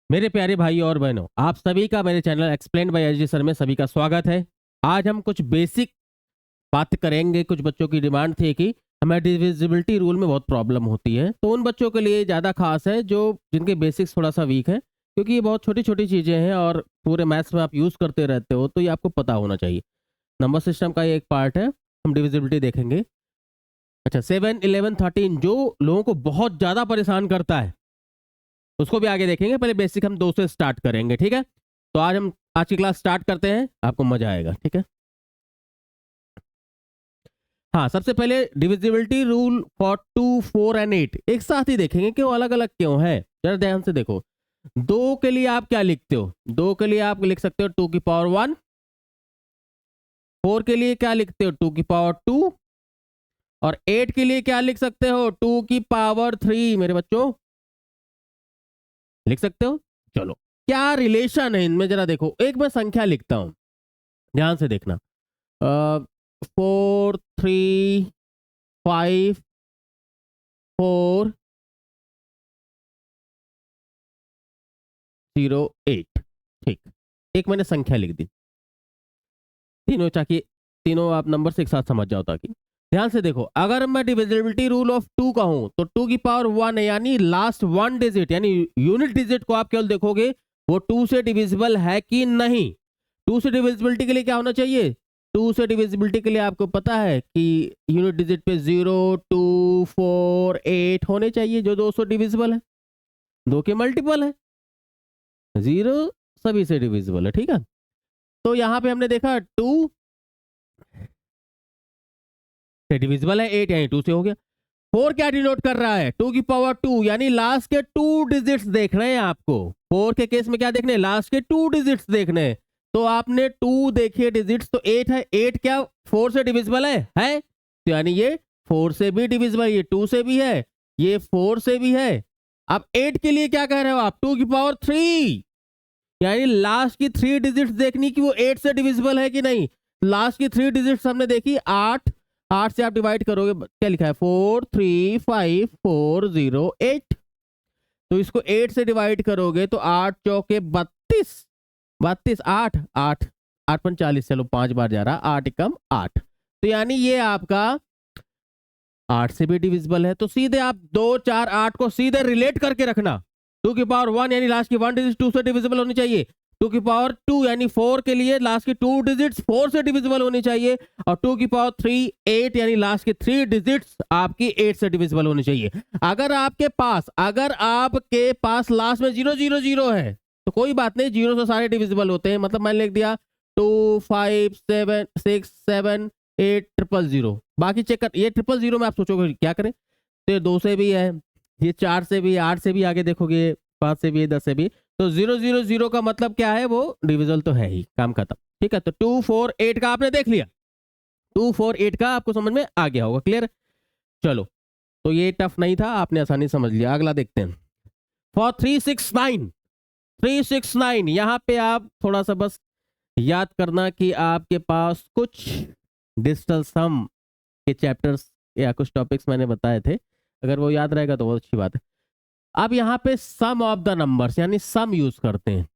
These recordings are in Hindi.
मेरे प्यारे भाई और बहनों, आप सभी का मेरे channel explain by SG sir में सभी का स्वागत है। आज हम कुछ बेसिक बात करेंगे। कुछ बच्चों की डिमांड थी कि हमें डिविजिबिलिटी रूल में बहुत प्रॉब्लम होती है, तो उन बच्चों के लिए ज़्यादा खास है जो जिनके बेसिक्स थोड़ा सा वीक है, क्योंकि ये बहुत छोटी छोटी चीज़ें हैं और पूरे मैथ्स में आप यूज़ करते रहते हो, तो ये आपको पता होना चाहिए। नंबर सिस्टम का ये एक पार्ट है, हम डिविजिबिलिटी देखेंगे। अच्छा, 7, 11, 13 जो लोगों को बहुत ज़्यादा परेशान करता है उसको भी आगे देखेंगे। पहले बेसिक हम 2 से स्टार्ट करेंगे, ठीक है। तो आज की क्लास स्टार्ट करते हैं, आपको मजा आएगा, ठीक है। हाँ, सबसे पहले डिविजिबिलिटी रूल फॉर 2, 4 एंड 8 एक साथ ही देखेंगे कि वो अलग अलग क्यों है। जरा ध्यान से देखो। 2 के लिए आप क्या लिखते हो? 2 के लिए आप लिख सकते हो 2 की पावर 1। 4 के लिए क्या लिखते हो? 2 की पावर 2। और 8 के लिए क्या लिख सकते हो? 2 की पावर 3। मेरे बच्चों लिख सकते हो। चलो, क्या रिलेशन है इनमें जरा देखो। एक मैं संख्या लिखता हूं, ध्यान से देखना। 4, 3, 5, 4, 0, 8। ठीक, एक मैंने संख्या लिख दी तीनों, ताकि तीनों आप नंबर से एक साथ समझ जाओ। ताकि ध्यान से देखो, अगर मैं डिविजिबिलिटी रूल ऑफ 2 कहूं तो 2 की पावर 1 है, यानी लास्ट 1 डिजिट यानी यूनिट डिजिट को आप केवल देखोगे वो 2 से डिविजिबल है कि नहीं। 2 से डिविजिबिलिटी के लिए क्या होना चाहिए? 2 से डिविजिबिलिटी के लिए आपको पता है कि यूनिट डिजिट पे 0, 2, 4, 8 होने चाहिए, जो 2 से डिविजिबल है, 2 के मल्टीपल है। 0 सभी से डिविजिबल है, ठीक है। तो यहां पे हमने देखा 2 से डिविजिबल है, 8 यानी 2 से हो गया। 4 क्या डिनोट कर रहा है? 2 की पावर 2, यानी लास्ट के 2 डिजिट्स देख रहे हैं आपको। 4 के केस में क्या देखने हैं? लास्ट के 2 डिजिट्स देखने हैं। तो आपने 2 देखे डिजिट्स, तो 8 है। 8 क्या 4 से डिविजिबल है? तो यानी ये 4 से भी डिविजिबल, ये 2 से भी है, ये 4 से भी है। अब 8 के लिए क्या कह रहे हो आप? 2 की पावर 3, यानी लास्ट की 3 डिजिट्स देखनी कि वो 8 से डिविजिबल है कि नहीं। लास्ट की 3 डिजिट्स हमने देखी 8। 8 से आप डिवाइड करोगे, क्या लिखा है? 4, 3, 5, 4, 0, 8। तो इसको 8 से डिवाइड करोगे तो 8 चौके 32, 32, 8, 8, 8 पन 40, चलो 5 बार जा रहा, 8 एकम 8। तो यानी ये आपका 8 से भी डिविजिबल है। तो सीधे आप 2, 4, 8 को सीधे रिलेट करके रखना। 2 की पावर 1 यानी लास्ट की 1 डिजिट 2 से डिविजिबल होनी चाहिए। 2 की पावर 2 यानी 4 के लिए लास्ट की 2 डिजिट्स 4 से डिविजिबल होनी चाहिए। और 2 की पावर 3, 8 यानी लास्ट की 3 डिजिट्स आपकी 8 से डिविजिबल होनी चाहिए। अगर आपके पास लास्ट में 0, 0, 0 है तो कोई बात नहीं, 0 से सारे डिविजिबल होते हैं। मतलब मैंने लिख दिया 2, 5, 7, 6, 7, 8, 000। बाकी चेक कर, ये 000 में आप सोचोगे क्या करें, तो ये 2 से भी है, ये 4 से भी, 8 से भी, आगे देखोगे 5 से भी, 10 से भी। तो 000 का मतलब क्या है? वो डिविजल तो है ही, काम खत्म। ठीक है, तो 2, 4, 8 का आपने देख लिया। 2, 4, 8 का आपको समझ में आ गया होगा, क्लियर। चलो, तो ये टफ नहीं था, आपने आसानी समझ लिया। अगला देखते हैं। फॉर 369, 369 यहाँ पे आप थोड़ा सा बस याद करना कि आपके पास कुछ डिजिटल सम के चैप्टर्स या कुछ टॉपिक्स मैंने बताए थे। अगर वो याद रहेगा तो बहुत अच्छी बात है। अब यहाँ पे सम ऑफ द नंबर्स यानी सम यूज करते हैं।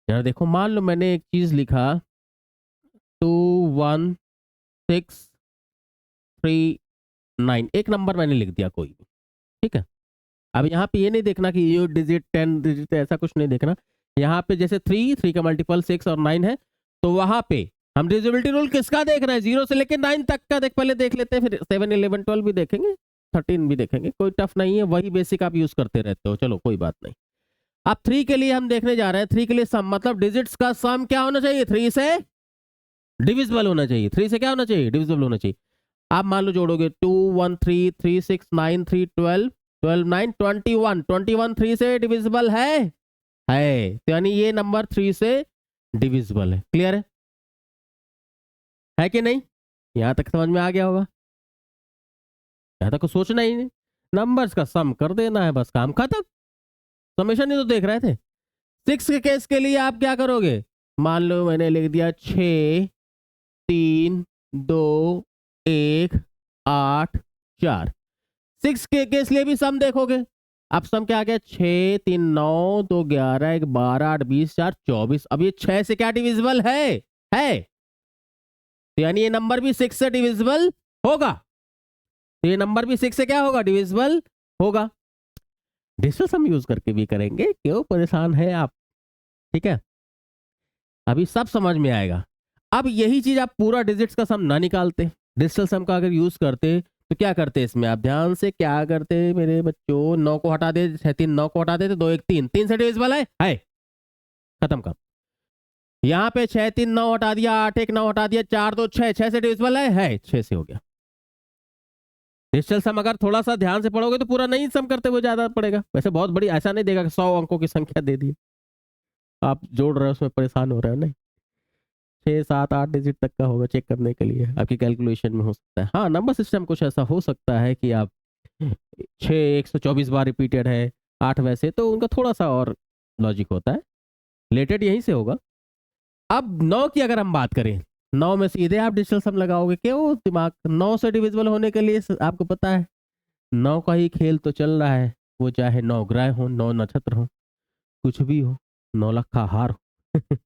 यार देखो, मान लो मैंने एक चीज लिखा 2, 1, 6, 3, 9, एक नंबर मैंने लिख दिया कोई भी, ठीक है। अब यहाँ पे ये नहीं देखना कि ये डिजिट 10 डिजिट, ऐसा कुछ नहीं देखना। यहाँ पे जैसे 3 का मल्टीपल 6 और 9 है, तो वहां पे हम डिविजिबिलिटी रूल किसका देख रहे हैं? 0 से लेकर 9 तक का पहले देख लेते हैं, फिर 7, 11, 12 भी देखेंगे, 13 भी देखेंगे। कोई टफ नहीं है, वही बेसिक आप यूज करते रहते हो। चलो कोई बात नहीं। अब 3 के लिए हम देखने जा रहे हैं। 3 के लिए सम मतलब डिजिट्स का सम क्या होना चाहिए? 3 से डिविजिबल होना चाहिए। 3 से क्या होना चाहिए? डिविजिबल होना चाहिए। आप मान लो जोड़ोगे 2, 1, 3, 3, 6, 9, 3, 12, 12, 9, 21, 21 3 से डिविजिबल है। तो यानी ये नंबर 3 से डिविजिबल है। क्लियर है कि नहीं? यहां तक समझ में आ गया होगा। यहां तक को सोचना ही नहीं, नंबर्स का सम कर देना है, बस काम खत्म। समेशन ही तो देख रहे थे। 6 के केस के लिए आप क्या करोगे? मान लो मैंने लिख दिया 6, 3, 2, 1, 8, 4। 6 के केस लिए भी सम देखोगे, अब सम क्या आ गया, 6 3 9 2 11 1 12 8 20 4 24। अब ये 6 से क्या डिविजिबल है तो यानी ये नंबर भी 6 से डिविजिबल होगा। तो ये नंबर भी 6 से क्या होगा, डिविजिबल होगा। डिजिटल सम यूज करके भी करेंगे, क्यों परेशान है आप। ठीक है, अभी सब समझ में आएगा। अब यही चीज आप पूरा डिजिट्स का सम ना निकालते, डिजिटल सम का अगर यूज करते तो क्या करते इसमें, आप ध्यान से क्या करते मेरे बच्चों, 9 को हटा दे, 6 3 9 को हटा दे तो 2 1 3, 3 से डिविजिबल है, खत्म कर। यहाँ पे 6 3 9 हटा दिया, 8 1 9 हटा दिया, 4 2 6, 6 से डिविजिबल है 6 से हो गया। डिजिटल सम अगर थोड़ा सा ध्यान से पढ़ोगे तो पूरा नहीं सम करते हुए ज्यादा पड़ेगा, वैसे बहुत बड़ी ऐसा नहीं देगा कि 100 अंकों की संख्या दे दी आप जोड़ रहे हो उसमें परेशान हो रहे हो, नहीं 6 7 8 डिजिट तक का होगा, चेक करने के लिए आपकी कैलकुलेशन में हो सकता है। हाँ, नंबर सिस्टम कुछ ऐसा हो सकता है कि आप 6 124 बार रिपीटेड है, 8 वैसे, तो उनका थोड़ा सा और लॉजिक होता है, रिलेटेड यहीं से होगा। अब 9 की अगर हम बात करें, 9 में सीधे आप डिजिटल सम लगाओगे, क्यों दिमाग, 9 से डिविजिबल होने के लिए आपको पता है 9 का ही खेल तो चल रहा है, वो चाहे 9 ग्रह हो, 9 नक्षत्र हो, कुछ भी हो, 9 लाख का हार हो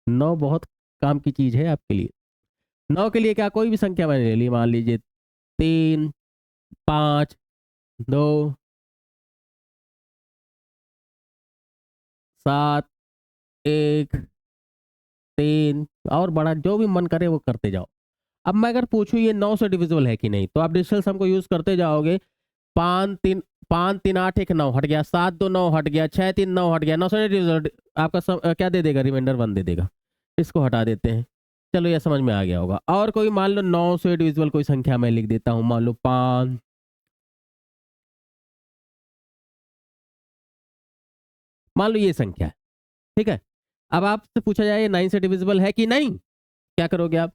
9 बहुत काम की चीज है आपके लिए। 9 के लिए क्या कोई भी संख्या मैंने ले ली, मान लीजिए 3 5 2 7 1 3, और बड़ा जो भी मन करे वो करते जाओ। अब मैं अगर पूछूं ये 9 से डिविजिबल है कि नहीं, तो आप डिजिटल सम को यूज करते जाओगे। 5 3 8 1 9 हट गया, 7 2 9 हट गया, 6 3 9 हट गया, 9 से डिविजिबल आपका क्या दे देगा, रिमाइंडर 1 दे देगा। इसको हटा देते हैं, चलो ये समझ में आ गया होगा। और कोई मान लो 9 से डिविजिबल कोई संख्या मैं लिख देता हूँ, मान लो 5, मान लो ये संख्या है, ठीक है। अब आपसे पूछा जाए 9 से डिविजिबल है कि नहीं, क्या करोगे आप,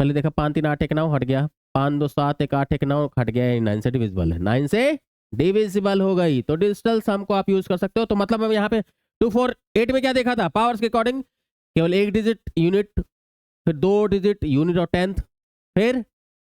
पहले देखा 5 3 8 1 9 हट गया, 5 2 7 1 8 1 9 हट गया, 9 से डिविजिबल है, 9 से डिविजिबल हो गई, तो डिजिटल सम को आप यूज कर सकते हो। तो मतलब हम यहाँ पे 2 4 8 में क्या देखा था, पावर्स के अकॉर्डिंग केवल एक डिजिट यूनिट, फिर 2 डिजिट यूनिट और 10th, फिर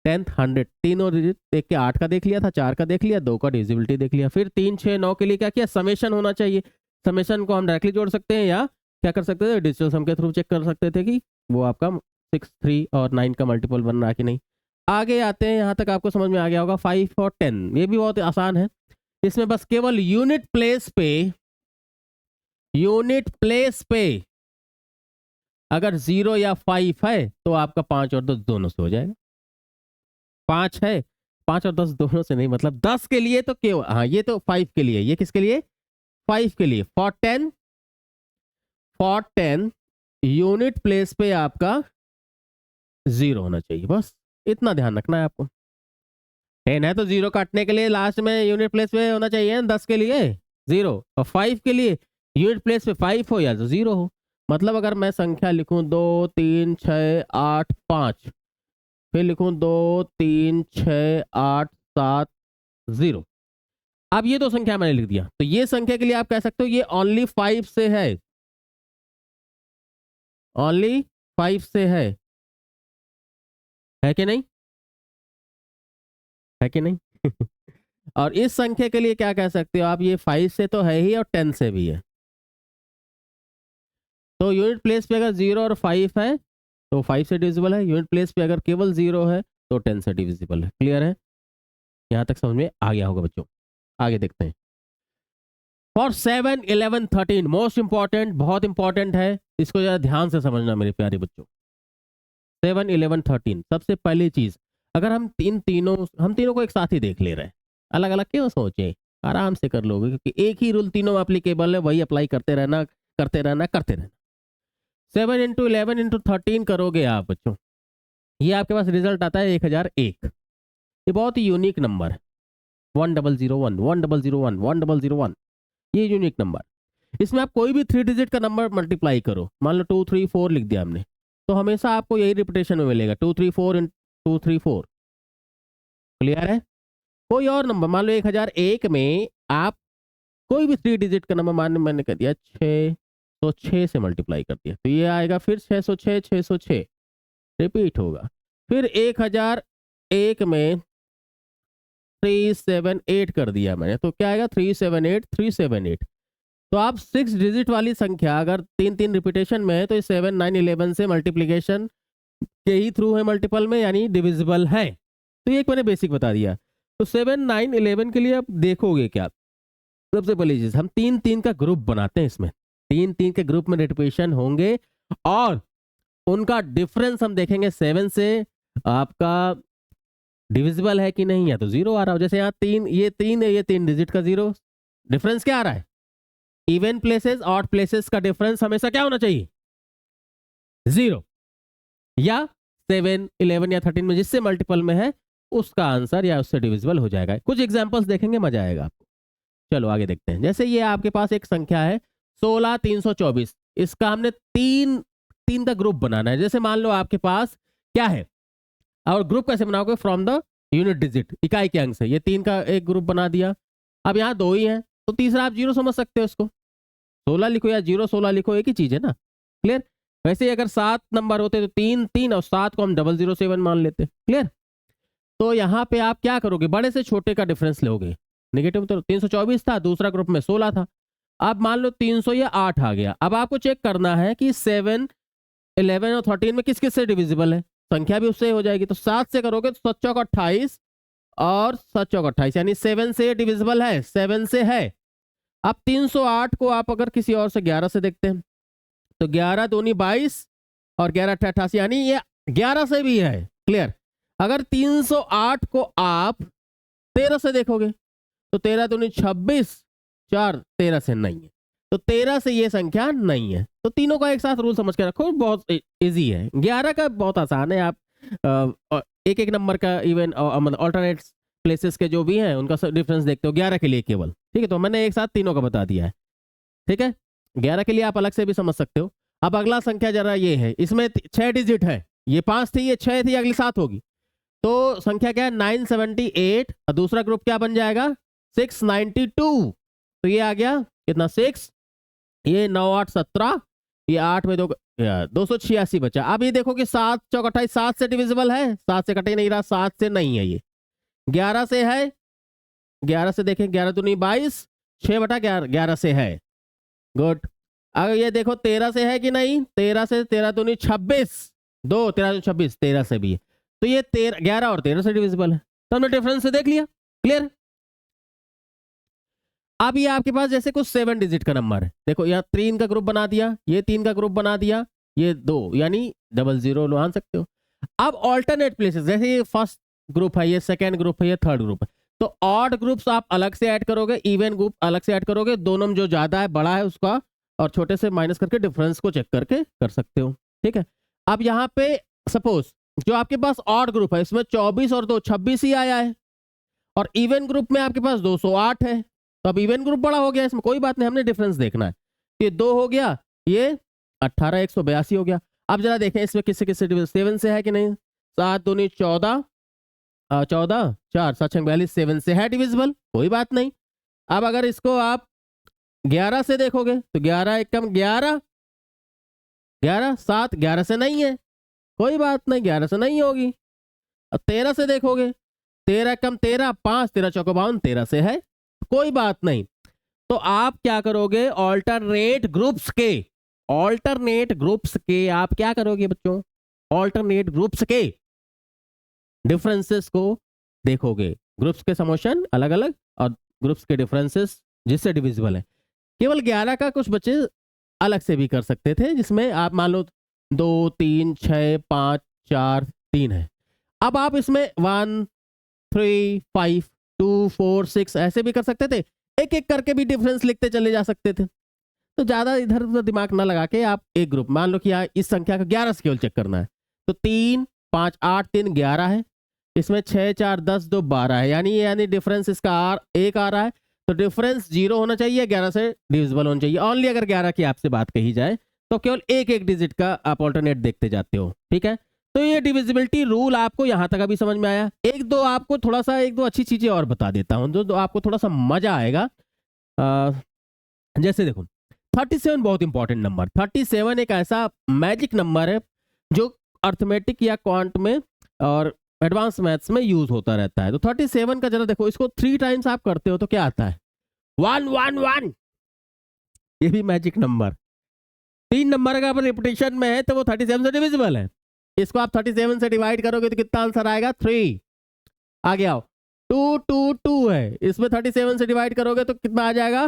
10th 100, तीनों डिजिट देख के 8 का देख लिया था, 4 का देख लिया, 2 का डिविजिबिलिटी देख लिया, फिर 3 6 9 के लिए क्या किया, समेशन होना चाहिए। समेशन को हम डायरेक्टली जोड़ सकते हैं या क्या कर सकते थे, डिजिटल सम के थ्रू चेक कर सकते थे कि वो आपका 6 3 और 9 का मल्टीपल बन रहा है कि नहीं। आगे आते हैं, यहाँ तक आपको समझ में आ गया होगा 5 और 10, ये भी बहुत आसान है। इसमें बस केवल यूनिट प्लेस पे अगर 0 या 5 है तो आपका 5 और 10 दोनों से हो जाएगा। 5 है, 5 और 10 दोनों से नहीं, मतलब 10 के लिए तो केवल, हाँ ये तो 5 के लिए, ये किसके लिए, 5 के लिए। फॉर 10 यूनिट प्लेस पे आपका 0 होना चाहिए, बस इतना ध्यान रखना है आपको। 10 है तो 0 काटने के लिए लास्ट में यूनिट प्लेस पे होना चाहिए, 10 के लिए 0, और 5 के लिए यूनिट प्लेस पे 5 हो या तो 0 हो। मतलब अगर मैं संख्या लिखूं 2 3 6 8 5, फिर लिखूं 2 3 6 8 7 0, अब ये दो संख्या मैंने लिख दिया, तो ये संख्या के लिए आप कह सकते हो ये ओनली 5 से है, ओनली 5 से है कि नहीं, है कि नहीं और इस संख्या के लिए क्या कह सकते हो आप, ये 5 से तो है ही और 10 से भी है। तो यूनिट प्लेस पे अगर 0 और 5 है तो 5 से डिविजिबल है, यूनिट प्लेस पे अगर केवल 0 है तो 10 से डिविजिबल है। क्लियर है, यहां तक समझ में आ गया होगा बच्चों। आगे देखते हैं। फॉर 7 11 13 मोस्ट इंपॉर्टेंट, बहुत इंपॉर्टेंट है, इसको जरा ध्यान से समझना मेरे प्यारे बच्चों। 7 11 13 सबसे पहली चीज, अगर हम तीनों को एक साथ ही देख ले रहे हैं, अलग अलग क्यों सोचे, आराम से कर लोगे, क्योंकि एक ही रूल तीनों एप्लीकेबल है, वही अप्लाई करते रहना करते रहना करते रहना। 7 इंटू 11 इंटू 13 करोगे आप बच्चों, ये आपके पास रिजल्ट आता है 1001। ये बहुत ही यूनिक नंबर है, 1001 1001 1001, ये यूनिक नंबर। इसमें आप कोई भी 3 डिजिट का नंबर मल्टीप्लाई करो, मान लो 2 3 4 लिख दिया हमने, तो हमेशा आपको यही रिपीटेशन में मिलेगा 2 3 4 इन 2 3 4। क्लियर है, कोई और नंबर मान लो 1001 में आप कोई भी 3 डिजिट का नंबर, मान मैंने कर दिया 6, तो 6 से मल्टीप्लाई कर दिया, तो ये आएगा फिर 606 606, रिपीट होगा। फिर 1001 में 378 कर दिया मैंने, तो क्या आएगा 378 378। तो आप 6 डिजिट वाली संख्या अगर 3 रिपीटेशन में है तो 7 9 11 से मल्टीप्लीकेशन के ही थ्रू है मल्टीपल में, यानी डिविजिबल है। तो ये एक मैंने बेसिक बता दिया। तो 7 9 11 के लिए आप देखोगे क्या, सबसे पहली चीज हम 3 का ग्रुप बनाते हैं। इसमें 3 के ग्रुप में रिपीटेशन होंगे और उनका डिफरेंस हम देखेंगे 7 से आपका डिविजिबल है कि नहीं, या तो 0 आ रहा हो। जैसे यहाँ 3 ये 3 है, ये 3 डिजिट का 0, डिफरेंस क्या आ रहा है? इवन प्लेसेस ऑड प्लेसेस का डिफरेंस हमेशा क्या होना चाहिए? 0, या 7 11 या 13 में जिससे मल्टीपल में है उसका आंसर या उससे डिविजिबल हो जाएगा। कुछ एग्जांपल्स देखेंगे, मजा आएगा आपको। चलो आगे देखते हैं। जैसे ये आपके पास एक संख्या है 16 324, इसका हमने तीन का ग्रुप बनाना है। जैसे मान लो आपके पास क्या है, और ग्रुप कैसे बनाओगे? फ्रॉम द यूनिट डिजिट, इकाई के अंक से। ये 3 का एक ग्रुप बना दिया। अब यहाँ 2 ही है तो तीसरा आप 0 समझ सकते हो इसको। 16 लिखो या 0 16 लिखो, एक ही चीज है ना। क्लियर? वैसे ही अगर 7 नंबर होते तो 3 3 और 7 को हम 007 मान लेते। क्लियर? तो यहाँ पे आप क्या करोगे? बड़े से छोटे का डिफरेंस लोगे। नेगेटिव तो 324 था, दूसरा ग्रुप में 16 था। अब मान लो 300 या 8 आ गया। अब आपको चेक करना है कि 7 11 और 13 में किस किस से डिविजिबल है। संख्या भी उससे हो जाएगी। तो 7 से करोगे तो 7 चौक 28 और 7 चौक 28, यानी 7 से डिविजिबल है, 7 से है। अब 308 को आप अगर किसी और से 11 से देखते हैं तो 11 दूनी 22 और 11 88, यानी ये 11 से भी है। क्लियर? अगर 308 को आप 13 से देखोगे तो 13 दूनी 26, 4 13 से नहीं है, तो 13 से ये संख्या नहीं है। तो तीनों का एक साथ रूल समझ के रखो, बहुत इजी है। 11 का बहुत आसान है, आप एक एक नंबर का इवन मतलब ऑल्टरनेट प्लेसेस के जो भी हैं उनका डिफरेंस देखते हो 11 के लिए केवल। ठीक है, तो मैंने एक साथ तीनों का बता दिया है। ठीक है, 11 के लिए आप अलग से भी समझ सकते हो। अब अगला संख्या जरा ये है, इसमें 6 डिजिट है। ये 5 थी, ये 6 थी, अगली 7 होगी। तो संख्या क्या है? 978 और दूसरा ग्रुप क्या बन जाएगा? 692। तो ये आ गया कितना? 6, ये 9 8 17, ये 8 में 286 बचा। अब ये देखो कि 7 चौक 28, 7 से डिविजिबल है, 7 से कट ही नहीं रहा, 7 से नहीं है। ये 11 से है, 11 से देखें, 11 दूनी 22, 6 बटा 11 से है। गुड। अगर ये देखो 13 से है कि नहीं? 13 से, 13 दूनी 26, 2 13 दूनी 26, 13 से भी है। तो ये 11 और 13 से डिविजिबल है। तो हमने डिफरेंस से देख लिया। क्लियर? अब ये आपके पास जैसे कुछ 7 डिजिट का नंबर है, देखो यहाँ 3 का ग्रुप बना दिया, ये 3 का ग्रुप बना दिया, ये 2, यानी 00 मान सकते हो। अब ऑल्टरनेट प्लेसेस, जैसे ये फर्स्ट ग्रुप है, ये सेकेंड ग्रुप है, ये थर्ड ग्रुप है, तो ऑड ग्रुप्स आप अलग से ऐड करोगे, इवन ग्रुप अलग से ऐड करोगे। दोनों में जो ज्यादा है, बड़ा है उसका, और छोटे से माइनस करके डिफरेंस को चेक करके कर सकते हो। ठीक है, अब यहाँ पे सपोज जो आपके पास ऑड ग्रुप है, इसमें 24 और 2 26 ही आया है, और इवन ग्रुप में आपके पास 208 है। तो अब इवन ग्रुप बड़ा हो गया, इसमें कोई बात नहीं, हमने डिफरेंस देखना है। ये 2 हो गया, ये 18 182 हो गया। अब जरा देखें इसमें किससे किससे 7 से है कि नहीं? 7 दूनी 14, 14 4 7 42, 7 से है डिविजिबल, कोई बात नहीं। अब अगर इसको आप 11 से देखोगे तो 11 एक कम 11, 11 7 11 से नहीं है, कोई बात नहीं, 11 से नहीं होगी। अब 13 से देखोगे, 13 कम 13, 5 13 चौको 52, 13 से है, कोई बात नहीं। तो आप क्या करोगे? ऑल्टरनेट ग्रुप्स के आप क्या करोगे बच्चों? ऑल्टरनेट ग्रुप्स के डिफरेंसेस को देखोगे। ग्रुप्स के समेशन अलग अलग और ग्रुप्स के डिफरेंसेस जिससे डिविजिबल है। केवल 11 का कुछ बच्चे अलग से भी कर सकते थे, जिसमें आप मान लो 2 3 6 5 4 3 है। अब आप इसमें 1 3 5 2 4 6 ऐसे भी कर सकते थे, एक एक करके भी डिफरेंस लिखते चले जा सकते थे। तो ज्यादा इधर उधर दिमाग ना लगा के आप एक ग्रुप मान लो कि इस संख्या का 11 से केवल चेक करना है, तो 3 5 8 3 11 है, इसमें 6 4 10 2 12 है, यानी डिफरेंस इसका एक आ रहा है। तो डिफरेंस 0 होना चाहिए, 11 से डिविजिबल होना चाहिए। ओनली अगर 11 की आपसे बात कही जाए तो केवल एक एक डिजिट का आप ऑल्टरनेट देखते जाते हो। ठीक है, तो ये डिविजिबिलिटी रूल आपको यहां तक अभी समझ में आया। एक दो अच्छी चीजें और बता देता हूं जो आपको थोड़ा सा मजा आएगा। जैसे देखो 37 बहुत इंपॉर्टेंट नंबर। 37 एक ऐसा मैजिक नंबर है जो अर्थमेटिक या क्वांट में और एडवांस मैथ्स में यूज होता रहता है। तो 37 का जरा देखो, इसको 3 टाइम्स आप करते हो तो क्या आता है? 111, ये भी मैजिक नंबर। 3 नंबर का रिपीटेशन में है तो वो 37 से डिविजिबल है। इसको आप 37 से डिवाइड करोगे तो कितना आंसर आएगा? 3। आगे आओ, 222 है, इसमें 37 से डिवाइड करोगे तो कितना आ जाएगा?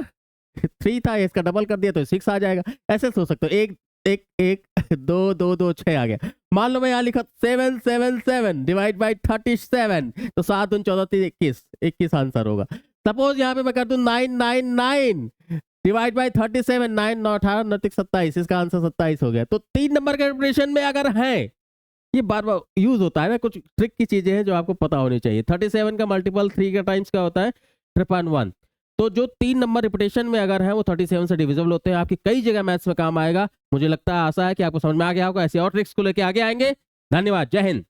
3 था, इसका डबल कर दिया तो 6 आ जाएगा। ऐसे सोच सकते हो, एक एक एक 2 2 2 6 आ गया। मान लो मैं यहाँ लिखा 777 डिवाइड बाई 37, तो 7 दून 14 3 21 आंसर होगा। सपोज यहाँ पे मैं कर दूं 999 डिवाइड बाई 37, 9 9 18 9 27, इसका आंसर 27 हो गया। तो 3 नंबर के रिपीटेशन में अगर है, ये बार बार यूज होता है ना, कुछ ट्रिक की चीजें हैं जो आपको पता होनी चाहिए। 37 का मल्टीपल 3 का टाइम्स का होता है 3.1। तो जो 3 नंबर रिपीटेशन में अगर है वो 37 से डिविजिबल होते हैं। आपकी कई जगह मैथ्स में काम आएगा। मुझे लगता है आशा है कि आपको समझ में आ गया होगा। ऐसी और ट्रिक्स को लेके आगे आएंगे। धन्यवाद, जय हिंद।